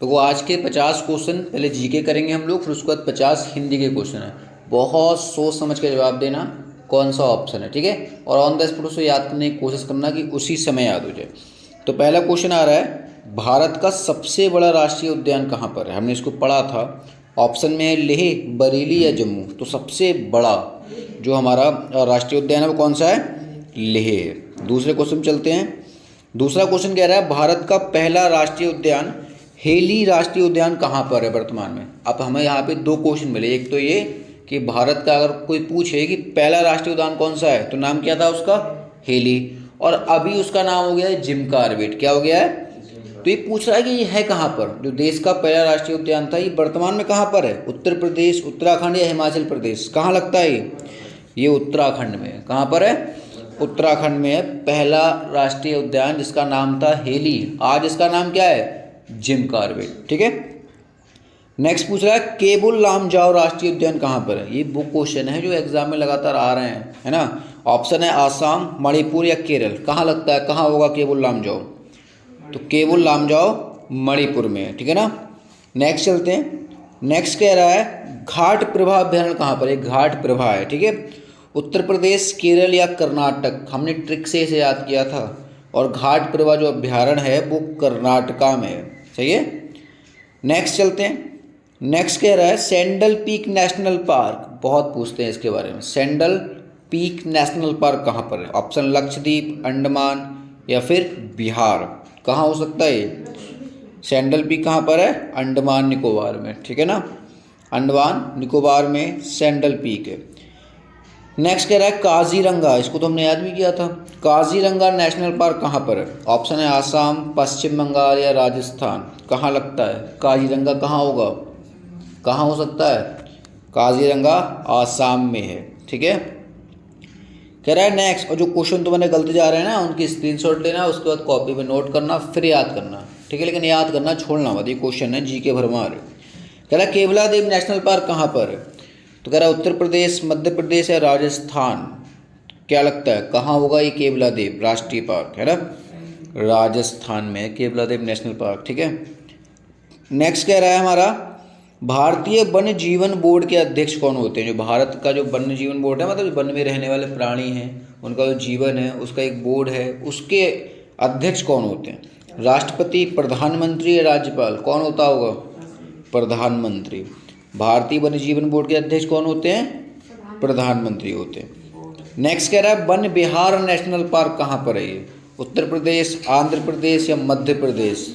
तो आज के 50 क्वेश्चन पहले जीके करेंगे हम लोग, फिर उसके बाद 50 हिंदी के क्वेश्चन है। बहुत सोच समझ के जवाब देना कौन सा ऑप्शन है, ठीक है। और ऑन द स्पॉट उसे याद करने की कोशिश करना कि उसी समय याद हो जाए। तो पहला क्वेश्चन आ रहा है, भारत का सबसे बड़ा राष्ट्रीय उद्यान कहाँ पर है? हमने इसको पढ़ा था। ऑप्शन में है लेह, बरेली या जम्मू। तो सबसे बड़ा जो हमारा राष्ट्रीय उद्यान है वो कौन सा है? लेह है। दूसरे क्वेश्चन चलते हैं। दूसरा क्वेश्चन कह रहा है, भारत का पहला राष्ट्रीय उद्यान हेली राष्ट्रीय उद्यान कहाँ पर है वर्तमान में? अब हमें यहाँ पे दो क्वेश्चन मिले। एक तो ये कि भारत का अगर कोई पूछे कि पहला राष्ट्रीय उद्यान कौन सा है, तो नाम क्या था उसका? हेली। और अभी उसका नाम हो गया है जिम कॉर्बेट। क्या हो गया है? तो ये पूछ रहा है कि ये है कहाँ पर? जो देश का पहला राष्ट्रीय उद्यान था, ये वर्तमान में कहाँ पर है? उत्तर प्रदेश, उत्तराखंड या हिमाचल प्रदेश? कहाँ लगता है ये उत्तराखंड में है। कहाँ पर है? उत्तराखंड में है पहला राष्ट्रीय उद्यान, जिसका नाम था हेली। आज इसका नाम क्या है? जिम कॉर्बेट, ठीक है। नेक्स्ट पूछ रहा है, केबुल लामजाओ राष्ट्रीय उद्यान कहाँ पर है? ये वो क्वेश्चन है जो एग्जाम में लगातार आ रहे हैं, है ना। ऑप्शन है आसाम, मणिपुर या केरल। कहाँ लगता है, कहाँ होगा केबुल लामजाओ? तो केबुल लामजाओ मणिपुर में है, ठीक है ना। नेक्स्ट चलते हैं। नेक्स्ट कह रहा है, घाट प्रभा अभ्यारण्य कहाँ पर है? घाट प्रभा है, ठीक है। उत्तर प्रदेश, केरल या कर्नाटक? हमने ट्रिक से इसे याद किया था। और घाट प्रभा जो अभ्यारण्य है वो कर्नाटका में है, सही है। नेक्स्ट चलते हैं। नेक्स्ट कह रहा है, सैंडल पीक नेशनल पार्क। बहुत पूछते हैं इसके बारे में। सैंडल पीक नेशनल पार्क कहाँ पर है? ऑप्शन लक्षद्वीप, अंडमान या फिर बिहार। कहाँ हो सकता है ये? सैंडल पीक कहाँ पर है? अंडमान निकोबार में, ठीक है ना। अंडमान निकोबार में सैंडल पीक है। नेक्स्ट कह रहा है काजीरंगा। इसको तो हमने याद भी किया था। काजीरंगा नेशनल पार्क कहाँ पर है? ऑप्शन है आसाम, पश्चिम बंगाल या राजस्थान। कहाँ लगता है काजीरंगा? कहाँ होगा, कहाँ हो सकता है? काजीरंगा आसाम में है, ठीक है। कह रहा है नेक्स्ट, और जो क्वेश्चन तुम्हारे गलत जा रहे हैं ना, उनकी स्क्रीनशॉट लेना, उसके बाद कॉपी में नोट करना, फिर याद करना, ठीक है। लेकिन याद करना छोड़ना मत, ये क्वेश्चन है जीके भरमार है। कह रहा है केवलादेव नेशनल पार्क कहाँ पर है? तो कह रहा है उत्तर प्रदेश, मध्य प्रदेश या राजस्थान। क्या लगता है कहाँ होगा ये केवलादेव राष्ट्रीय पार्क, है ना? राजस्थान में केवलादेव नेशनल पार्क, ठीक है। नेक्स्ट कह रहा है हमारा, भारतीय वन्य जीवन बोर्ड के अध्यक्ष कौन होते हैं? जो भारत का जो वन्य जीवन बोर्ड है, मतलब वन में रहने वाले प्राणी हैं, उनका जो जीवन है उसका एक बोर्ड है, उसके अध्यक्ष कौन होते हैं? राष्ट्रपति, प्रधानमंत्री या राज्यपाल? कौन होता होगा? प्रधानमंत्री। भारतीय वन्य जीवन बोर्ड के अध्यक्ष कौन होते हैं? प्रधानमंत्री होते हैं। नेक्स्ट कह रहा है, वन विहार नेशनल पार्क कहाँ पर है ये? उत्तर प्रदेश, आंध्र प्रदेश या मध्य प्रदेश?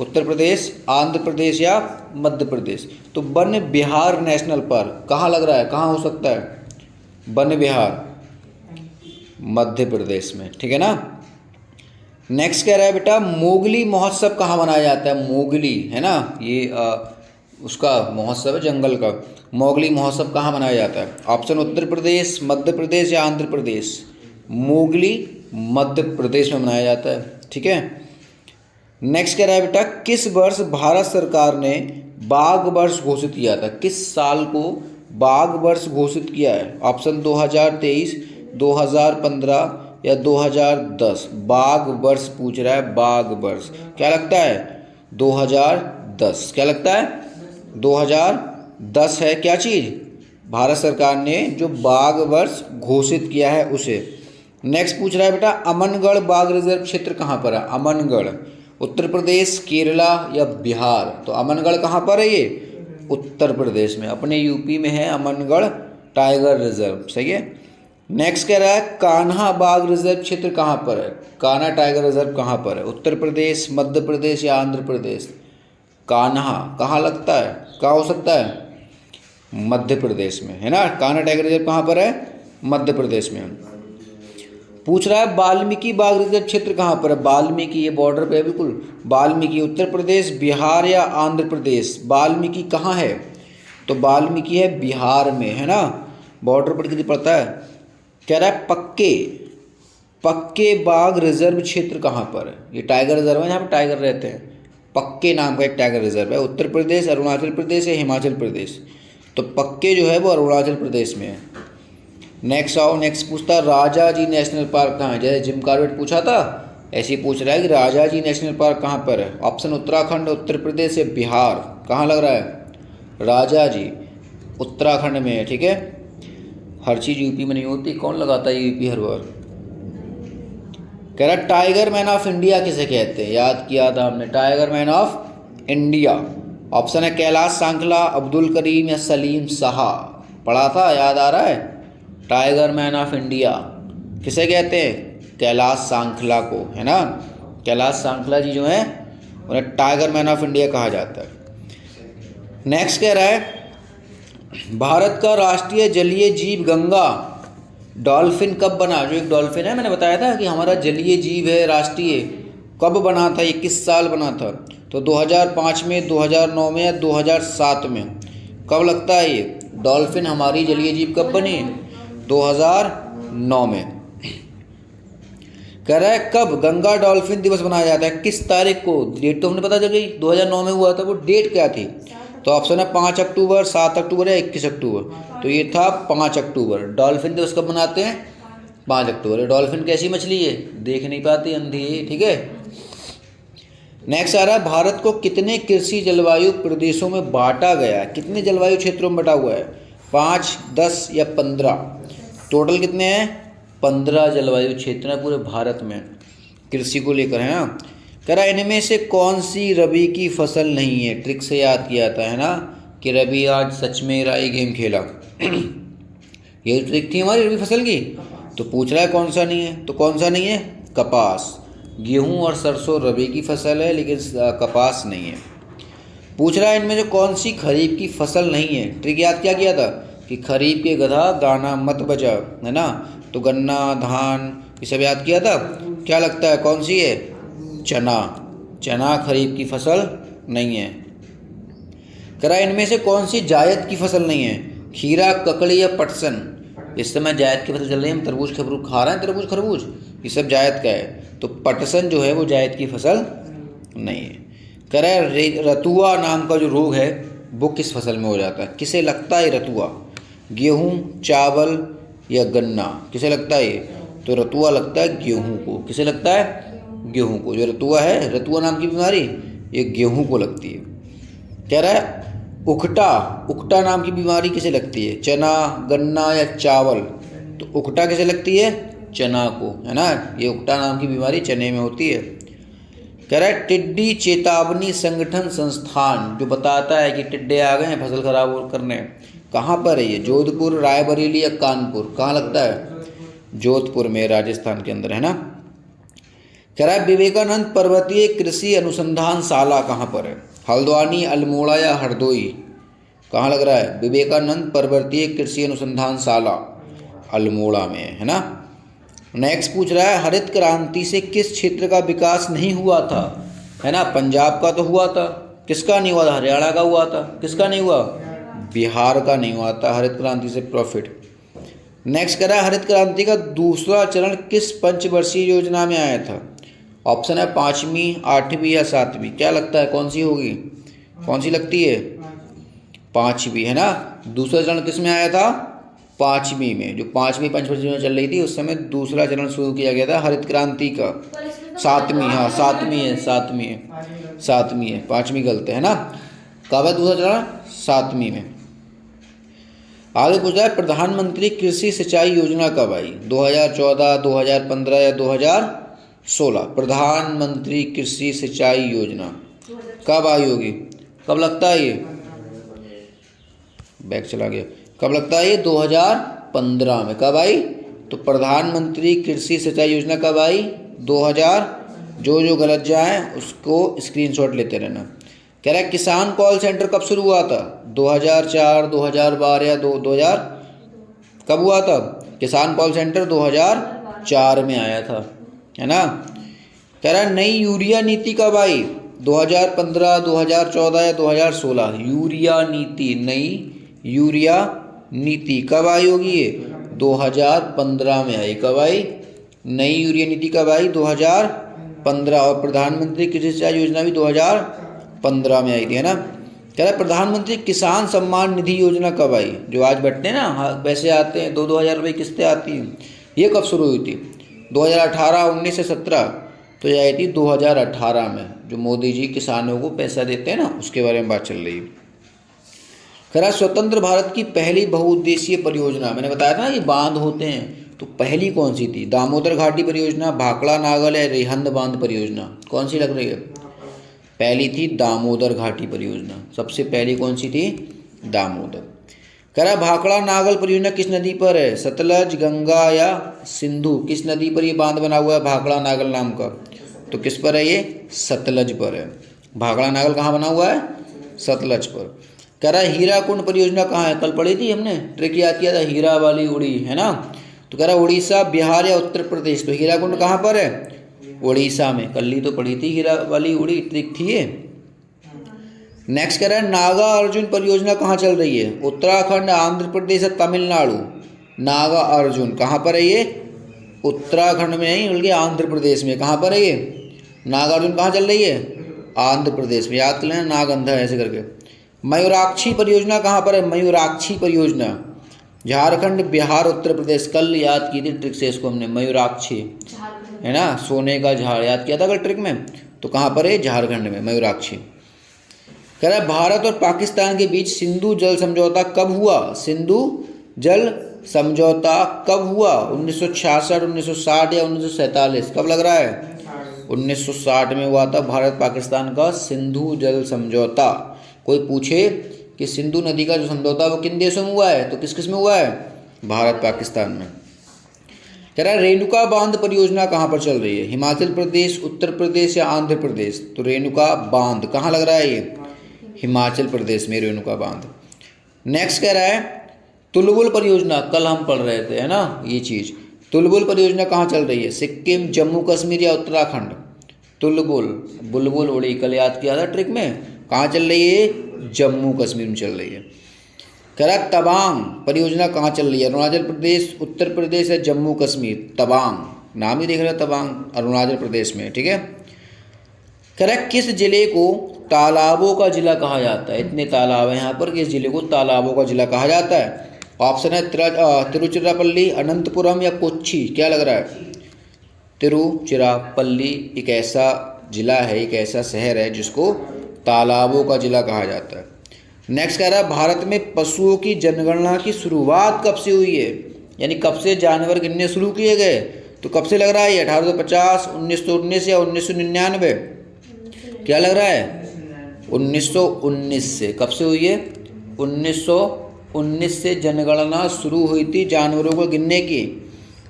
उत्तर प्रदेश, आंध्र प्रदेश या मध्य प्रदेश? तो वन विहार नेशनल पार्क कहाँ लग रहा है, कहाँ हो सकता है? वन विहार मध्य प्रदेश में, ठीक है ना। नेक्स्ट कह रहा है बेटा, मोगली महोत्सव कहाँ मनाया जाता है? मोगली, है ना, ये उसका महोत्सव है जंगल का। मोगली महोत्सव कहाँ मनाया जाता है? ऑप्शन उत्तर प्रदेश, मध्य प्रदेश या आंध्र प्रदेश? मोगली मध्य प्रदेश में मनाया जाता है, ठीक है। नेक्स्ट कह रहा है बेटा, किस वर्ष भारत सरकार ने बाघ वर्ष घोषित किया था? किस साल को बाघ वर्ष घोषित किया है? ऑप्शन 2023, 2015 या 2010? बाघ वर्ष पूछ रहा है, बाघ वर्ष। क्या लगता है? 2010। क्या लगता है? 2010 है। क्या चीज़? भारत सरकार ने जो बाघ वर्ष घोषित किया है उसे। नेक्स्ट पूछ रहा है बेटा, अमनगढ़ बाघ रिजर्व क्षेत्र कहाँ पर है? अमनगढ़ उत्तर प्रदेश, केरला या बिहार? तो अमनगढ़ कहाँ पर है ये? उत्तर प्रदेश में, अपने यूपी में है अमनगढ़ टाइगर रिजर्व, सही है। नेक्स्ट कह रहा है, कान्हा बाघ रिजर्व क्षेत्र कहाँ पर है? कान्हा टाइगर रिजर्व कहाँ पर है? उत्तर प्रदेश, मध्य प्रदेश या आंध्र प्रदेश? कान्हा कहाँ लगता है, कहाँ हो सकता है? मध्य प्रदेश में, है ना। कान्हा टाइगर रिजर्व कहाँ पर है? मध्य प्रदेश में। पूछ रहा है, वाल्मीकि बाघ रिजर्व क्षेत्र कहाँ पर है? वाल्मीकि, ये बॉर्डर पे है बिल्कुल। वाल्मीकि उत्तर प्रदेश, बिहार या आंध्र प्रदेश? वाल्मीकि कहाँ है? तो वाल्मीकि है बिहार में, है ना, बॉर्डर पर कितनी पड़ता है। कह रहा है पक्के बाघ रिजर्व क्षेत्र कहाँ पर है? ये टाइगर रिजर्व है, यहाँ पर टाइगर रहते हैं। पक्के नाम का एक टाइगर रिजर्व है। उत्तर प्रदेश, अरुणाचल प्रदेश या हिमाचल प्रदेश? तो पक्के जो है वो अरुणाचल प्रदेश में है। नेक्स्ट आओ, नेक्स्ट पूछता है, राजा जी नेशनल पार्क कहाँ है? जैसे जिम कॉर्बेट पूछा था, ऐसे ही पूछ रहा है कि राजाजी नेशनल पार्क कहाँ पर है। ऑप्शन उत्तराखंड, उत्तर प्रदेश या बिहार। कहाँ लग रहा है? राजाजी उत्तराखंड में है, ठीक है। हर चीज़ यूपी में नहीं होती, कौन लगाता है यूपी हर बार। कह रहा टाइगर मैन ऑफ इंडिया किसे कहते हैं? याद किया था हमने, tiger man of India. Option है कैलाश सांखला, अब्दुल करीम या सलीम शाह। पढ़ा था, याद आ रहा है? टाइगर मैन ऑफ इंडिया किसे कहते हैं? कैलाश सांखला को, है ना। कैलाश सांखला जी जो हैं उन्हें टाइगर मैन ऑफ इंडिया कहा जाता है। नेक्स्ट कह रहा है भारत का राष्ट्रीय जलीय जीव गंगा डॉल्फिन कब बना? जो एक डॉल्फिन है, मैंने बताया था कि हमारा जलीय जीव है राष्ट्रीय, कब बना था ये, किस साल बना था? तो 2005 में, 2009 में या 2007 में? कब लगता है ये डॉल्फिन हमारी जलीय जीव कब बनी? 2009 में। कह रहा है कब गंगा डॉल्फिन दिवस मनाया जाता है, किस तारीख को? डेट तो हमने पता चल गई, 2009 में हुआ था, वो डेट क्या थी? तो ऑप्शन है 5 अक्टूबर, 7 अक्टूबर या 21 अक्टूबर। तो ये था 5 अक्टूबर। डॉल्फिन दिवस कब मनाते हैं? 5 अक्टूबर। डॉल्फिन कैसी मछली है? देख नहीं पाती, अंधी है, ठीक है। नेक्स्ट आ रहा है भारत को कितने कृषि जलवायु प्रदेशों में बांटा गया है? कितने जलवायु क्षेत्रों में बटा हुआ है? 5, 10 या 15? टोटल कितने हैं? 15 जलवायु क्षेत्र हैं पूरे भारत में कृषि को लेकर, है ना। कह रहा इनमें से कौन सी रबी की फसल नहीं है? ट्रिक से याद किया था, है ना, कि रबी आज सच में राई गेम खेला। ये ट्रिक थी हमारी रबी फसल की। तो पूछ रहा है कौन सा नहीं है, तो कौन सा नहीं है? कपास। गेहूं और सरसों रबी की फसल है, लेकिन कपास नहीं है। पूछ रहा है इनमें से कौन सी खरीफ की फसल नहीं है? ट्रिक याद क्या किया था कि खरीफ के गधा गाना मत बजा, है ना। तो गन्ना, धान, ये सब याद किया था। क्या लगता है कौन सी है? चना। चना खरीफ की फसल नहीं है। कह रहा इनमें से कौन सी जायद की फसल नहीं है? खीरा, ककड़ी या पटसन? इस समय जायद की फसल चल रही है, हम तरबूज खरबूज खा रहे हैं, तरबूज खरबूज ये सब जायद का है। तो पटसन जो है वो जायद की फसल नहीं है। कह रहा है रतुआ नाम का जो रोग है वो किस फसल में हो जाता है? किसे लगता है रतुआ? गेहूँ, चावल या गन्ना? किसे लगता है ये? तो रतुआ लगता है गेहूँ को। किसे लगता है? गेहूँ को। जो रतुआ है, रतुआ नाम की बीमारी, ये गेहूँ को लगती है। कह रहा है उकटा, उकटा नाम की बीमारी किसे लगती है? चना, गन्ना या चावल? तो उकटा किसे लगती है? चना को, है ना। ये उकटा नाम की बीमारी चने में होती है। कह रहा है टिड्डी चेतावनी संगठन संस्थान जो बताता है कि टिड्डे आ गए हैं फसल खराब करने, कहाँ पर है ये? जोधपुर, रायबरेली या कानपुर? कहाँ लगता है? जोधपुर में, राजस्थान के अंदर, है ना। कह रहा है विवेकानंद पर्वतीय कृषि अनुसंधान शाला कहाँ पर है? हल्द्वानी, अल्मोड़ा या हरदोई? कहाँ लग रहा है? विवेकानंद पर्वतीय कृषि अनुसंधान शाला अल्मोड़ा में, है ना। नेक्स्ट पूछ रहा है हरित क्रांति से किस क्षेत्र का विकास नहीं हुआ था? है ना, पंजाब का तो हुआ था, किसका नहीं हुआ था? हरियाणा का हुआ था, किसका नहीं हुआ? बिहार का नहीं हुआ था हरित क्रांति से प्रॉफिट। नेक्स्ट कह रहा है हरित क्रांति का दूसरा चरण किस पंचवर्षीय योजना में आया था? ऑप्शन है 5वीं, 8वीं या 7वीं? क्या लगता है कौन सी होगी? कौन सी लगती है? 5वीं, है ना। दूसरा चरण किस में आया था? 5वीं में। जो 5वीं पंचवर्षीय योजना चल रही थी उस समय दूसरा चरण शुरू किया गया था हरित क्रांति का। 7वीं, हाँ 7वीं है, 7वीं है, 7वीं है, 5वीं गलत है ना। कब है दूसरा चरण? 7वीं में। आगे पूछ रहा है प्रधानमंत्री कृषि सिंचाई योजना कब आई? 2014, 2015 या 2016? प्रधानमंत्री कृषि सिंचाई योजना कब आई होगी? कब लगता है ये? बैक चला गया। कब लगता है ये? 2015 में। कब आई? तो प्रधानमंत्री कृषि सिंचाई योजना कब आई? 2000। जो गलत जाए उसको स्क्रीनशॉट लेते रहना। कह रहा है किसान कॉल सेंटर कब शुरू हुआ था? 2004, 2012 या 2000? कब हुआ था किसान कॉल सेंटर? 2004 में आया था, है ना। कह रहा है नई यूरिया नीति कब आई? 2015, 2014 या 2016? यूरिया नीति, नई यूरिया नीति कब आई होगी? ये 2015 में आई। कब आई? नई यूरिया नीति कब आई? 2015। और प्रधानमंत्री कृषि सिंचाई योजना भी 2015 में आई थी, है ना। कह रहा है प्रधानमंत्री किसान सम्मान निधि योजना कब आई? जो आज बैठते हैं ना, हाँ पैसे आते हैं, 2-2 हज़ार रुपये किस्तें आती हैं, ये कब शुरू हुई थी? 2018, 19 या 17? तो ये आई थी 2018 में, जो मोदी जी किसानों को पैसा देते हैं ना, उसके बारे में बात चल रही है। खैर, स्वतंत्र भारत की पहली बहुउद्देशीय परियोजना, मैंने बताया था ना कि बांध होते हैं, तो पहली कौन सी थी? दामोदर घाटी परियोजना, भाखड़ा नागल या रिहंद बांध परियोजना, कौन सी लग रही है? पहली थी दामोदर घाटी परियोजना, सबसे पहली कौन सी थी? दामोदर। कह रहा भाखड़ा नागल परियोजना किस नदी पर है? सतलज, गंगा या सिंधु? किस नदी पर ये बांध बना हुआ है भाखड़ा नागल नाम का? तो किस पर है ये? सतलज पर है। भाखड़ा नागल कहाँ बना हुआ है? सतलज पर। कह रहा हीराकुंड परियोजना कहाँ है? कल पढ़ी थी हमने, ट्रिक याद किया था, हीरा वाली उड़ी, है ना। तो कह रहा उड़ीसा, बिहार या उत्तर प्रदेश? तो हीराकुंड कहाँ पर है? उड़ीसा में। कल ही तो पढ़ी थी, हीरा वाली उड़ी ट्रिक थी ये। नेक्स्ट कह रहा है नागा अर्जुन परियोजना कहाँ चल रही है? उत्तराखंड, आंध्र प्रदेश या तमिलनाडु? नागा अर्जुन कहाँ पर है ये? उत्तराखंड में नहीं बल्कि आंध्र प्रदेश में। कहाँ पर है ये? नागा अर्जुन कहाँ चल रही है? आंध्र प्रदेश में। याद कर लेना, नागंधा ऐसे करके। मयूराक्षी परियोजना कहाँ पर है? मयूराक्षी परियोजना झारखंड, बिहार, उत्तर प्रदेश। कल याद की थी ट्रिक से इसको हमने, मयूराक्षी, है ना, सोने का झाड़, याद किया था कल ट्रिक में। तो कहाँ पर है? झारखंड में, मयूराक्षी। कह रहा है भारत और पाकिस्तान के बीच सिंधु जल समझौता कब हुआ? सिंधु जल समझौता कब हुआ? 1966, 1960 या 1947? कब लग रहा है? 1960 में हुआ था भारत पाकिस्तान का सिंधु जल समझौता। कोई पूछे कि सिंधु नदी का जो समझौता वो किन देशों में हुआ है, तो किस किस में हुआ है? भारत पाकिस्तान में। कह रहा है रेणुका बांध परियोजना कहाँ पर चल रही है? हिमाचल प्रदेश, उत्तर प्रदेश या आंध्र प्रदेश? तो रेणुका बांध कहाँ लग रहा है ये? हिमाचल प्रदेश में रेणुका बांध। नेक्स्ट कह रहा है तुलबुल परियोजना, कल हम पढ़ रहे थे, है ना, ये चीज़। तुलबुल परियोजना कहाँ चल रही है? सिक्किम, जम्मू कश्मीर या उत्तराखंड? तुलबुल, बुलबुल उड़ी, कल याद किया था ट्रिक में। कहाँ चल रही है? जम्मू कश्मीर में चल रही है। कह रहा तवांग परियोजना कहाँ चल रही है? अरुणाचल प्रदेश, उत्तर प्रदेश या जम्मू कश्मीर? तवांग, नाम ही देख रहे हैं, तवांग अरुणाचल प्रदेश में, ठीक है। कह रहा किस जिले को तालाबों का जिला कहा जाता है? इतने तालाब हैं यहाँ पर कि इस जिले को तालाबों का जिला कहा जाता है। ऑप्शन है तिरुचिरापल्ली, अनंतपुरम या कोच्चि? क्या लग रहा है? तिरुचिरापल्ली एक ऐसा जिला है, एक ऐसा शहर है जिसको तालाबों का जिला कहा जाता है। नेक्स्ट कह रहा है भारत में पशुओं की जनगणना की शुरुआत कब से हुई है? यानी कब से जानवर गिनने शुरू किए गए? तो कब से लग रहा है ये? 1850, 1919 या 1999? क्या लग रहा है? 1919 से। कब से हुई है? 1919 से जनगणना शुरू हुई थी जानवरों को गिनने की।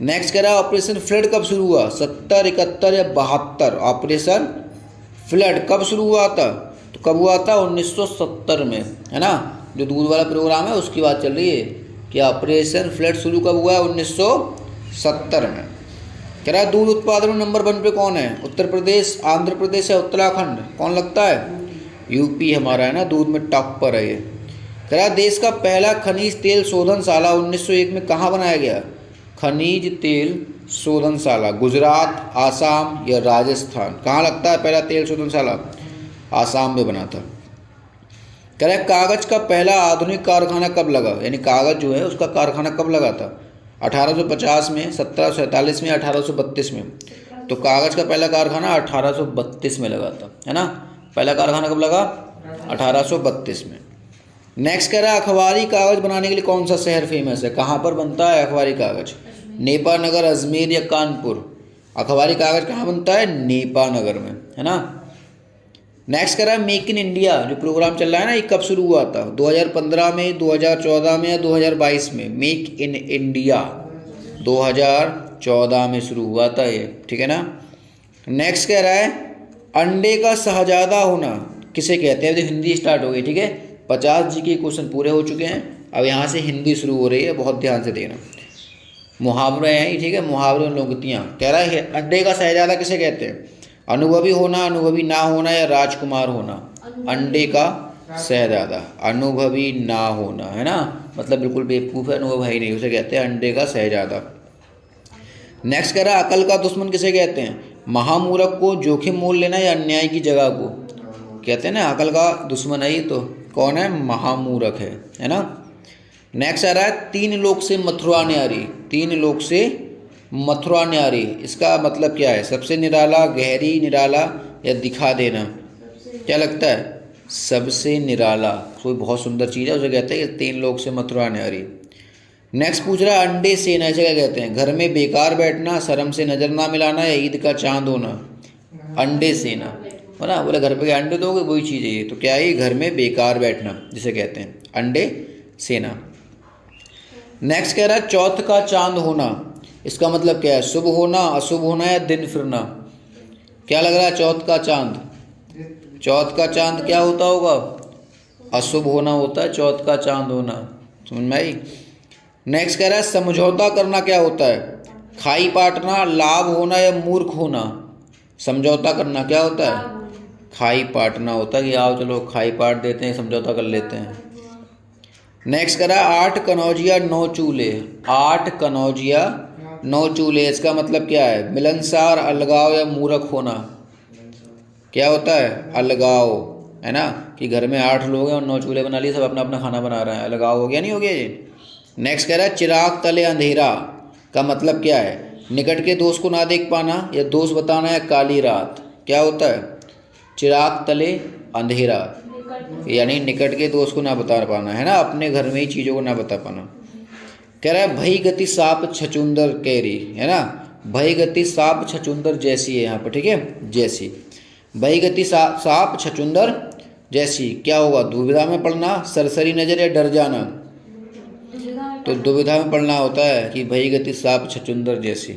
नेक्स्ट कह रहा है ऑपरेशन फ्लड कब शुरू हुआ? 70, 71 या 72? ऑपरेशन फ्लड कब शुरू हुआ था? तो कब हुआ था? 1970 में, है ना। जो दूध वाला प्रोग्राम है उसकी बात चल रही है कि ऑपरेशन फ्लड शुरू कब हुआ है? 1970 में। कह रहा है दूध उत्पादन में नंबर 1 पे कौन है? उत्तर प्रदेश, आंध्र प्रदेश या उत्तराखंड? कौन लगता है? यूपी हमारा, है ना, दूध में टॉप पर है ये। कह रहा है देश का पहला खनिज तेल शोधनशाला 1901 में कहाँ बनाया गया? खनिज तेल शोधनशाला गुजरात, आसाम या राजस्थान? कहाँ लगता है पहला तेल शोधनशाला? आसाम में बना था। कह रहा है कागज़ का पहला आधुनिक कारखाना कब लगा? यानी कागज़ जो है उसका कारखाना कब लगा था? 1850 में, 1747 में, 1832 में? तो कागज़ का पहला कारखाना 1832 में लगा था, है ना। पहला कारखाना कब लगा? 1832 में। नेक्स्ट कह रहा है अखबारी कागज़ बनाने के लिए कौन सा शहर फेमस है? कहाँ पर बनता है अखबारी कागज़? नेपानगर, अजमेर या कानपुर? अखबारी कागज़ कहाँ बनता है? नेपानगर में, है ना। नेक्स्ट कह रहा है मेक इन इंडिया जो प्रोग्राम चल रहा है ना, ये कब शुरू हुआ था? 2015 में, 2014 में या 2022 में? मेक इन इंडिया 2014 में शुरू हुआ था ये, ठीक है ना। नेक्स्ट कह रहा है अंडे का शहजादा होना किसे कहते हैं? तो हिंदी स्टार्ट हो गई, ठीक है। 50 जी के क्वेश्चन पूरे हो चुके हैं, अब यहाँ से हिंदी शुरू हो रही है, बहुत ध्यान से देखना। मुहावरे हैं, ठीक है, मुहावरे और लोकतियाँ। कह रहा है अंडे का शहजादा किसे कहते हैं? अनुभवी होना, अनुभवी ना होना या राजकुमार होना? अंडे का शहजादा, अनुभवी ना होना, है ना, मतलब बिल्कुल बेवकूफ़ है, अनुभव है ही नहीं, उसे कहते हैं अंडे का शहजादा। नेक्स्ट कह रहा है अकल का दुश्मन किसे कहते हैं? महामूर्ख को, जोखिम मोल लेना या अन्याय की जगह को? कहते हैं ना अकल का दुश्मन है ये, तो कौन है? महामूर्ख है ना। नेक्स्ट आ रहा है 3 लोक से मथुरा न्यारी, 3 लोक से मथुरा न्यारी, इसका मतलब क्या है? सबसे निराला, गहरी, निराला या दिखा देना? क्या लगता है? सबसे निराला। कोई बहुत सुंदर चीज़ है उसे कहते हैं कि 3 लोग से मथुरा न्यारी। नेक्स्ट पूछ रहा है अंडे सेना, इसे क्या कहते हैं? घर में बेकार बैठना, शर्म से नजर ना मिलाना या ईद का चांद होना? अंडे सेना, है ना? बोले घर पे अंडे दोगे, वही चीज़ है ये। तो क्या है? ये घर में बेकार बैठना जिसे कहते हैं अंडे सेना। नेक्स्ट कह रहा है चौथ का चांद होना, इसका मतलब क्या है? शुभ होना, अशुभ होना या दिन फिरना? क्या लग रहा है? चौथ का चांद, चौथ का चांद क्या होता होगा? अशुभ होना होता है चौथ का चांद होना। समझ में आई? नेक्स्ट कह रहा है समझौता करना क्या होता है? खाई पाटना, लाभ होना या मूर्ख होना? समझौता करना क्या होता है? खाई पाटना होता है कि आओ चलो खाई पाट देते हैं, समझौता कर लेते हैं। नेक्स्ट कह रहा है 8 कनौजिया 9 चूल्हे, 8 कनौजिया 9 चूल्हे, इसका मतलब क्या है? मिलनसार, अलगाव या मूर्ख होना? क्या होता है? अलगाव, है ना? कि घर में 8 लोग हैं और 9 चूल्हे बना लिए, सब अपना अपना खाना बना रहे हैं, अलगाव हो गया, नहीं हो गया ये? नेक्स्ट कह रहा है चिराग तले अंधेरा का मतलब क्या है? निकट के दोस्त को ना देख पाना या दोस्त बताना या काली रात? क्या होता है? चिराग तले अंधेरा, यानी निकट के दोस्त को ना बता पाना, है ना? अपने घर में ही चीज़ों को ना बता पाना। कह रहा है भई गति साप छचुंदर कैरी, है ना? भई गति साप छचुंदर जैसी है यहाँ पर, ठीक है, जैसी। भई गति साप छचुंदर जैसी क्या होगा? दुविधा में पड़ना, सरसरी नजर या डर जाना? तो दुविधा में पड़ना होता है कि भई गति साप छचुंदर जैसी।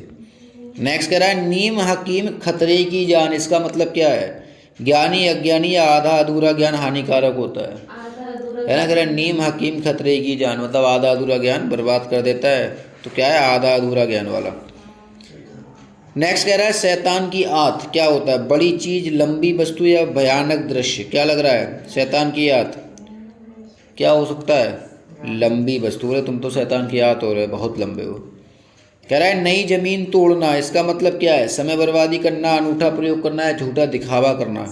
नेक्स्ट कह रहा है नीम हकीम खतरे की जान, इसका मतलब क्या है? ज्ञानी, अज्ञानी या आधा अधूरा ज्ञान हानिकारक होता है? है ना? कह रहा है नीम हकीम खतरे की जान, मतलब आधा अधूरा ज्ञान बर्बाद कर देता है। तो क्या है? आधा अधूरा ज्ञान वाला। नेक्स्ट कह रहा है शैतान की आंत क्या होता है? बड़ी चीज, लंबी वस्तु या भयानक दृश्य? क्या लग रहा है? शैतान की आंत क्या हो सकता है? लंबी वस्तु। बोले तुम तो शैतान की आंत हो रहे, बहुत लंबे हो। कह रहा है नई जमीन तोड़ना, इसका मतलब क्या है? समय बर्बादी करना, अनूठा प्रयोग करना है, झूठा दिखावा करना?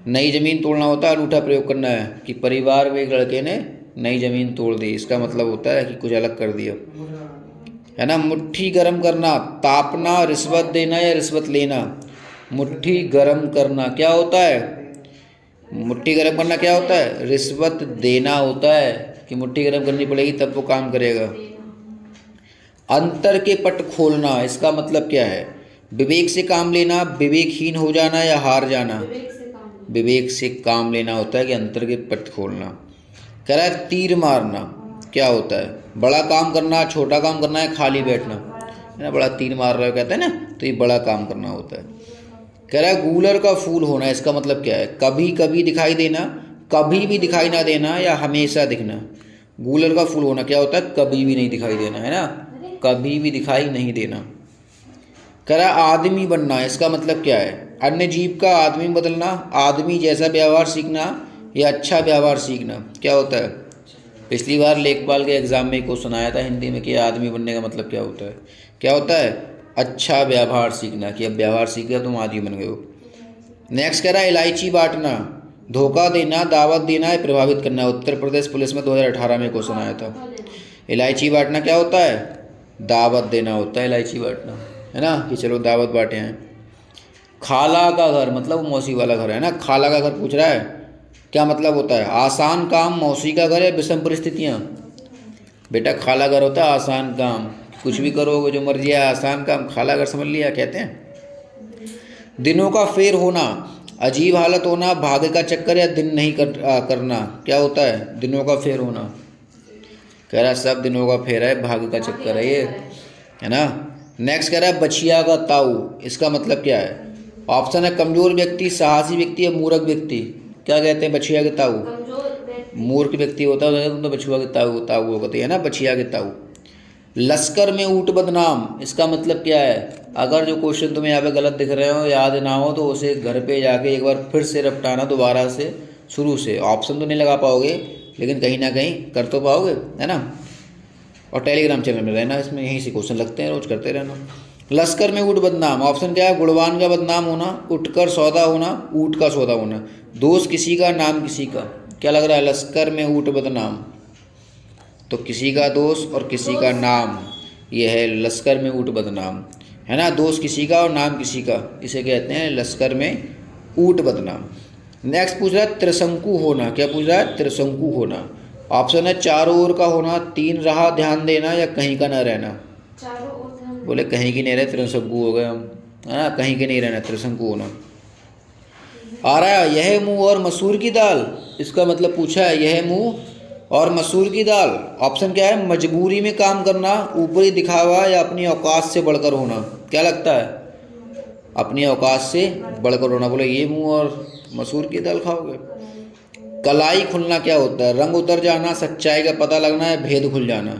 नई जमीन तोड़ना होता है, अनूठा प्रयोग करना है। कि परिवार में एक लड़के ने नई जमीन तोड़ दी, इसका मतलब होता है कि कुछ अलग कर दिया, है ना? मुट्ठी गर्म करना, तापना, रिश्वत देना या रिश्वत लेना? मुट्ठी गर्म करना क्या होता है? मुट्ठी गर्म करना क्या होता है? रिश्वत देना होता है, कि मुट्ठी गर्म करनी पड़ेगी तब वो काम करेगा। अंतर के पट खोलना, इसका मतलब क्या है? विवेक से काम लेना, विवेकहीन हो जाना या हार जाना? विवेक से काम लेना होता है कि अंतर के पट खोलना। कह रहा है तीर मारना क्या होता है? बड़ा काम करना, छोटा काम करना है, खाली बैठना? है ना? बड़ा तीर मार रहे हो कहते हैं ना, तो ये बड़ा काम करना होता है। कह रहा है गूलर का फूल होना, इसका मतलब क्या है? कभी कभी दिखाई देना, कभी भी दिखाई ना देना या हमेशा दिखना? गूलर का फूल होना क्या होता है? कभी भी नहीं दिखाई देना, है ना? कभी भी दिखाई नहीं देना। कह रहा है आदमी बनना, इसका मतलब क्या है? अन्य जीव का आदमी बदलना, आदमी जैसा व्यवहार सीखना या अच्छा व्यवहार सीखना? क्या होता है? पिछली बार लेखपाल के एग्जाम में क्वेश्चन आया था हिंदी में कि आदमी बनने का मतलब क्या होता है? क्या होता है? अच्छा व्यवहार सीखना, कि अब व्यवहार सीख गया तुम आदमी बन गए हो। नेक्स्ट कह रहा है इलायची बांटना, धोखा देना, दावत देना या प्रभावित करना? उत्तर प्रदेश पुलिस में 2018 में क्वेश्चन आया था। इलायची बांटना क्या होता है? दावत देना होता है इलायची बांटना, है ना? कि चलो दावत बांटे हैं। खाला का घर मतलब मौसी वाला घर, है ना? खाला का घर पूछ रहा है, क्या मतलब होता है? आसान काम, मौसी का घर या विषम परिस्थितियाँ? बेटा खाला घर होता है आसान काम, कुछ भी करोगे जो मर्जी है, आसान काम, खाला घर समझ लिया कहते हैं। दिनों का फेर होना, अजीब हालत होना, भाग्य का चक्कर या दिन नहीं करना? क्या होता है? दिनों का फेर होना। कह रहा है सब दिनों का फेर है, भाग्य का चक्कर है ये, है ना? नेक्स्ट कह रहा है बछिया का ताऊ, इसका मतलब क्या है? ऑप्शन है कमजोर व्यक्ति, साहसी व्यक्ति या मूर्ख व्यक्ति? क्या कहते हैं बछिया के ताऊ? मूर्ख व्यक्ति होता है, तुम तो बछुआ के ताऊ ताऊ होते हैं ना, बछिया के ताऊ। लश्कर में ऊँट बदनाम, इसका मतलब क्या है? अगर जो क्वेश्चन तुम्हें यहाँ पे गलत दिख रहे हो, याद ना हो, तो उसे घर पे जाके एक बार फिर से रपटाना, दोबारा से शुरू से। ऑप्शन तो नहीं लगा पाओगे लेकिन कहीं ना कहीं कर तो पाओगे, है ना? और टेलीग्राम चैनल में रहना, इसमें यहीं से क्वेश्चन लगते हैं, रोज करते रहना। लश्कर में ऊँट बदनाम, ऑप्शन क्या है? गुणवान का बदनाम होना, उठकर सौदा होना, ऊँट का सौदा होना? दोस्त किसी का, नाम किसी का? क्या लग रहा है? लश्कर में ऊँट बदनाम, तो किसी का दोस्त और किसी का नाम, ये है लश्कर में ऊँट बदनाम, है ना, दोस्त किसी का और नाम किसी का, इसे कहते हैं लश्कर में ऊँट बदनाम। नेक्स्ट पूछ रहा है त्रिशंकु होना, क्या पूछ रहा है, त्रिशंकु होना। ऑप्शन है चारों ओर का होना, तीन राह ध्यान देना, या कहीं का न रहना। चारों ओर ध्यान। बोले कहीं की नहीं रहे, त्रिशंकु हो गए हम, है ना, कहीं के नहीं रहना, त्रिशंकु होना। आ रहा है यह मुंह और मसूर की दाल, इसका मतलब पूछा है यह मुंह और मसूर की दाल। ऑप्शन क्या है, मजबूरी में काम करना, ऊपरी दिखावा, या अपनी औकात से बढ़कर होना। क्या लगता है, अपनी औकात से बढ़कर होना। बोले ये मुंह और मसूर की दाल खाओगे। कलाई खुलना क्या होता है, रंग उतर जाना, सच्चाई का पता लगना, या भेद खुल जाना।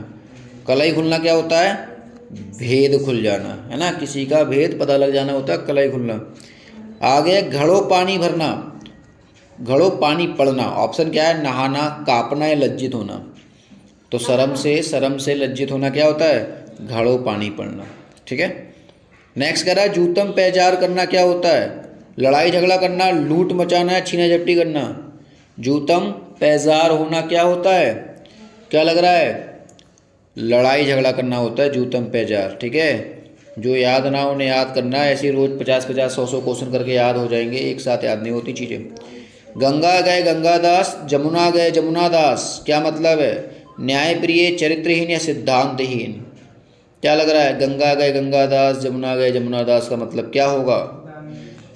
कलाई खुलना क्या होता है, भेद खुल जाना, है ना, किसी का भेद पता लग जाना होता है कलाई खुलना। आगे घड़ों पानी भरना, घड़ों पानी पड़ना। ऑप्शन क्या है, नहाना, कांपना, या लज्जित होना। तो शर्म से लज्जित होना क्या होता है, घड़ों पानी पड़ना। ठीक है। नेक्स्ट कह रहा है जूतम पैजार करना क्या होता है, लड़ाई झगड़ा करना, लूट मचाना, या छीना झपटी करना। जूतम पैजार होना क्या होता है, क्या लग रहा है, लड़ाई झगड़ा करना होता है जूतम पैजार। ठीक है। जो याद ना हो उन्हें याद करना है, ऐसे रोज़ 50-50 100-100 क्वेश्चन करके याद हो जाएंगे, एक साथ याद नहीं होती चीज़ें। गंगा गए गंगादास, जमुना गए जमुनादास, क्या मतलब है, न्यायप्रिय, चरित्रहीन, या सिद्धांतहीन। क्या लग रहा है, गंगा गए गंगादास, जमुना गए जमुनादास का मतलब क्या होगा,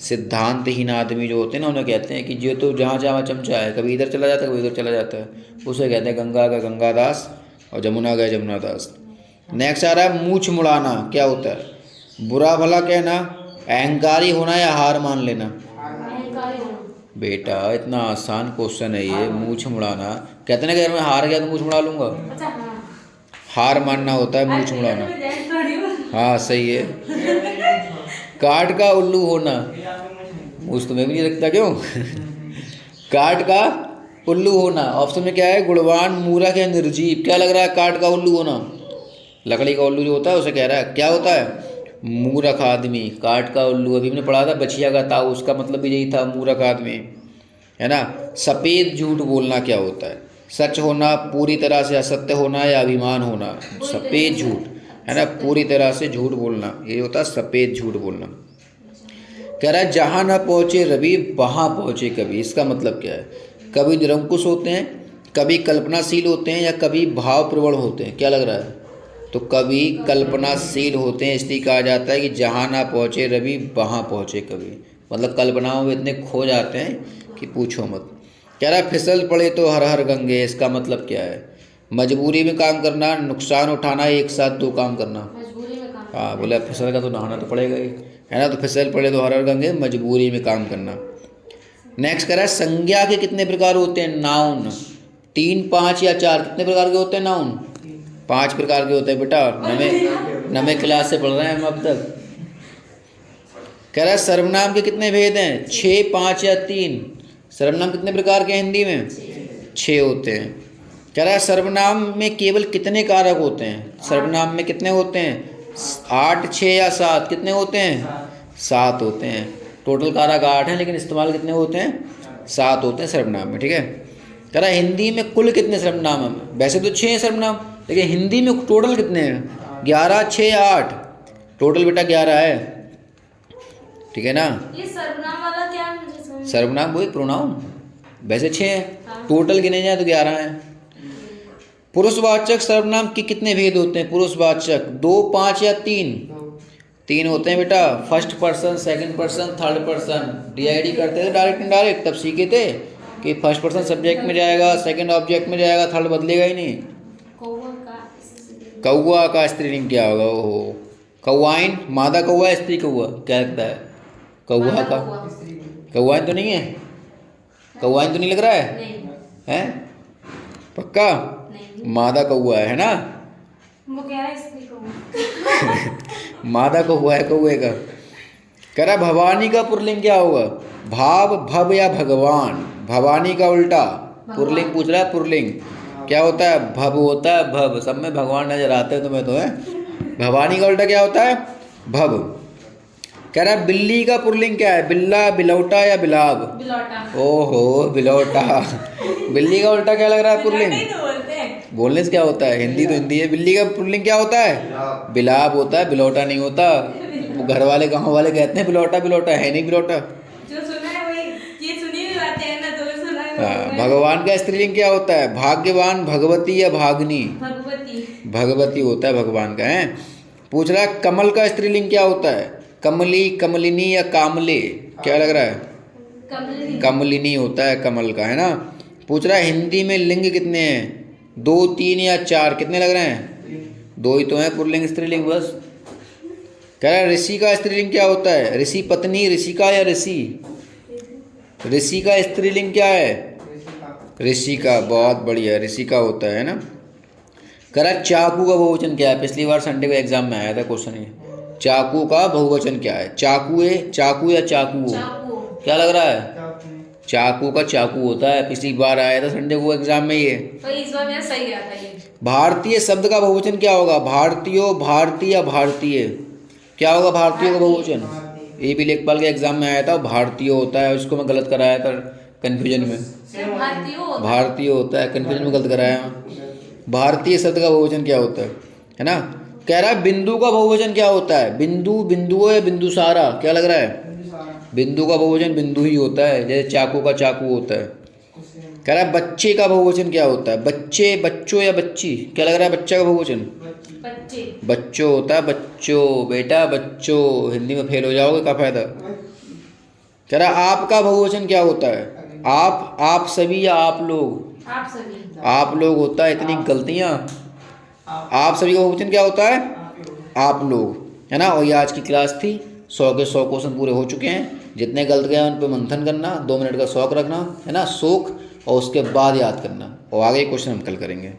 सिद्धांतहीन आदमी जो होते हैं ना उन्हें कहते हैं कि जो तो जहाँ जहाँ चमचा है, कभी इधर चला जाता है कभी इधर चला जाता है, उसे कहते हैं गंगा गए गंगादास और जमुना गए जमुनादास। नेक्स्ट आ रहा है मूछ मुड़ाना, क्या होता है, बुरा भला कहना, अहंकारी होना, या हार मान लेना। अहंकारी होना। बेटा इतना आसान क्वेश्चन है ये, मूछ मुड़ाना। कहते ना कि अगर मैं हार गया तो मूछ मुड़ा लूंगा, अच्छा हाँ। हार मानना होता है मूछ मुड़ाना। हाँ सही है। काठ का उल्लू होना, मूछ तुम्हें भी नहीं लगता क्यों। काठ का उल्लू होना। ऑप्शन में क्या है, गुणवान, मूर्ख, या निर्जीव। क्या लग रहा है, काठ का उल्लू होना, लकड़ी का उल्लू जो होता है उसे कह रहा है, क्या होता है, मूर्ख आदमी। काठ का उल्लू अभी हमने पढ़ा था बछिया का ताऊ, उसका मतलब भी यही था, मूर्ख आदमी, है ना। सफ़ेद झूठ बोलना क्या होता है, सच होना, पूरी तरह से असत्य होना, या अभिमान होना। सफ़ेद झूठ, है ना, पूरी तरह से झूठ बोलना, ये होता है सफ़ेद झूठ बोलना। कह रहा है जहाँ न पहुँचे रवि वहाँ पहुँचे कवि, इसका मतलब क्या है, कभी निरंकुश होते हैं, कभी कल्पनाशील होते हैं, या कभी भावप्रवण होते हैं। क्या लग रहा है, तो कभी कल्पनाशील होते हैं, इसलिए कहा जाता है कि जहाँ ना पहुँचे रवि वहाँ पहुँचे कवि। मतलब कल्पनाओं में इतने खो जाते हैं कि पूछो मत। कह रहा है फिसल पड़े तो हर हर गंगे, इसका मतलब क्या है, मजबूरी में काम करना, नुकसान उठाना, एक साथ दो काम करना। मजबूरी में काम। हाँ बोला फिसल का तो नहाना तो पड़ेगा ही, है ना, तो फिसल पड़े तो हर हर गंगे, मजबूरी में काम करना। नेक्स्ट कह रहा है संज्ञा के कितने प्रकार होते हैं, नाउन। 3, 5 या 4, कितने प्रकार के होते हैं नाउन, 5 प्रकार के होते हैं बेटा, नवे क्लास से पढ़ रहे हैं हम अब तक। कह रहा है सर्वनाम के कितने भेद हैं, 6, 5 या 3। सर्वनाम कितने प्रकार के हैं हिंदी में, 6 होते हैं। कह रहा है सर्वनाम में केवल कितने कारक होते हैं, सर्वनाम में कितने होते हैं, 8, 6 या 7, कितने होते हैं, 7 होते हैं। टोटल कारक 8 हैं लेकिन इस्तेमाल कितने होते हैं, 7 होते हैं सर्वनाम में। ठीक है। कह रहा है हिंदी में कुल कितने सर्वनाम हैं, वैसे तो 6 हैं सर्वनाम, लेकिन हिंदी में टोटल कितने हैं, 11, 6 या 8, टोटल बेटा 11 है। ठीक है ना। ये सर्वनाम वाला क्या है, मुझे समझ। सर्वनाम वही प्रोनाउन, वैसे 6 हैं, टोटल गिने जाए तो 11 हैं। पुरुषवाचक सर्वनाम के कितने भेद होते हैं, पुरुषवाचक 2, 5 या 3, 3 होते हैं बेटा। First person, second person, third person. DID करते थे डायरेक्ट इनडायरेक्ट, तब सीखे थे कि फर्स्ट पर्सन सब्जेक्ट में जाएगा, सेकंड ऑब्जेक्ट में जाएगा, थर्ड बदलेगा ही नहीं। कौआ का स्त्रीलिंग क्या होगा, ओहो, कौआइन, मादा कौआ, स्त्री कौआ, क्या लगता है, कौआ का, कौआइन तो नहीं है, कौआइन तो नहीं लग रहा है, नहीं। हैं पक्का, नहीं। मादा कौआ है ना, वो कह रहा है स्त्री को। मादा कौआ है कौए का। कह रहा भवानी का पुरलिंग क्या होगा, भाव, भव या भगवान। भवानी का उल्टा, पुरलिंग पूछ रहा है, पुरलिंग क्या होता है, भव होता है, भव। सब में भगवान नजर आते हैं तुम्हें तो, है। भवानी का उल्टा क्या होता है, भव। कह रहा है बिल्ली का पुरलिंग क्या है, बिल्ला, बिलौटा या बिलाब। बिलौटा। ओहो बिलौटा। बिल्ली का उल्टा क्या लग रहा है, पुरलिंग, बोलने से क्या होता है, हिंदी तो हिंदी है। बिल्ली का पुल्लिंग क्या होता है, बिलाब होता है, बिलौटा नहीं होता। वो घर वाले गांव वाले कहते हैं बिलौटा, बिलौटा है नहीं बिलौटा। जो सुना है वही, ये सुनी हुई बातें है ना, तो मैं सुना है हाँ, वो। भगवान का स्त्रीलिंग क्या होता है, भाग्यवान, भगवती या भागनी। भगवती। भगवती होता है भगवान का है। पूछ रहा है कमल का स्त्रीलिंग क्या होता है, कमली, कमलिनी या कामले। क्या लग रहा है, कमलिनी। कमलिनी होता है कमल का, है ना। पूछ रहा है हिंदी में लिंग कितने हैं, 2, 3 या 4, कितने लग रहे हैं, 2 ही तो हैं पुल्लिंग स्त्रीलिंग बस। कह रहा है ऋषि का स्त्रीलिंग क्या होता है, ऋषि पत्नी, ऋषिका या ऋषि। ऋषि का स्त्रीलिंग क्या है, ऋषि का, बहुत बढ़िया, ऋषि का होता है ना। कह रहा है चाकू का बहुवचन क्या है, पिछली बार संडे को एग्जाम में आया था क्वेश्चन ये, चाकू का बहुवचन क्या है। चाकू है, चाकू या चाकू, चाकू। क्या लग रहा है, चाकू का चाकू होता है, पिछली बार आया था संडे को एग्जाम में ये। तो इस बार मेरा सही आता है ये। भारतीय शब्द का बहुवचन क्या होगा, भारतीयो, भारतीय या भारतीय, क्या होगा भारतीयों का बहुवचन। ये भी लेखपाल के एग्जाम में आया था, भारतीय होता है, उसको मैं गलत कराया था कन्फ्यूजन में। भारतीय होता है। भारतीय होता है, कन्फ्यूजन में गलत कराया। भारतीय शब्द का बहुवचन क्या होता है ना। कह रहा है बिंदु का बहुवचन क्या होता है, बिंदु, बिंदुओं या बिंदुसारा, क्या लग रहा है, बिंदु का बहुवचन बिंदु ही होता है, जैसे चाकू का चाकू होता है। कह रहा है बच्चे का बहुवचन क्या होता है, बच्चे, बच्चों या बच्ची, क्या लग रहा है बच्चा का बहुवचन, बच्चे। बच्चों होता है, बच्चों, बेटा बच्चों, हिंदी में फेल हो जाओगे, क्या फायदा। कह रहा है आपका बहुवचन क्या होता है, आप सभी या आप लोग, आप सभी। आप लोग होता है, इतनी गलतियाँ। आप सभी का बहुवचन क्या होता है, आप लोग, है ना। और ये आज की क्लास थी, 100 के 100 क्वेश्चन पूरे हो चुके हैं। जितने गलत गए उन पर मंथन करना, 2 मिनट का शौक रखना, है ना, शौक, और उसके बाद याद करना, और आगे क्वेश्चन हम कल करेंगे।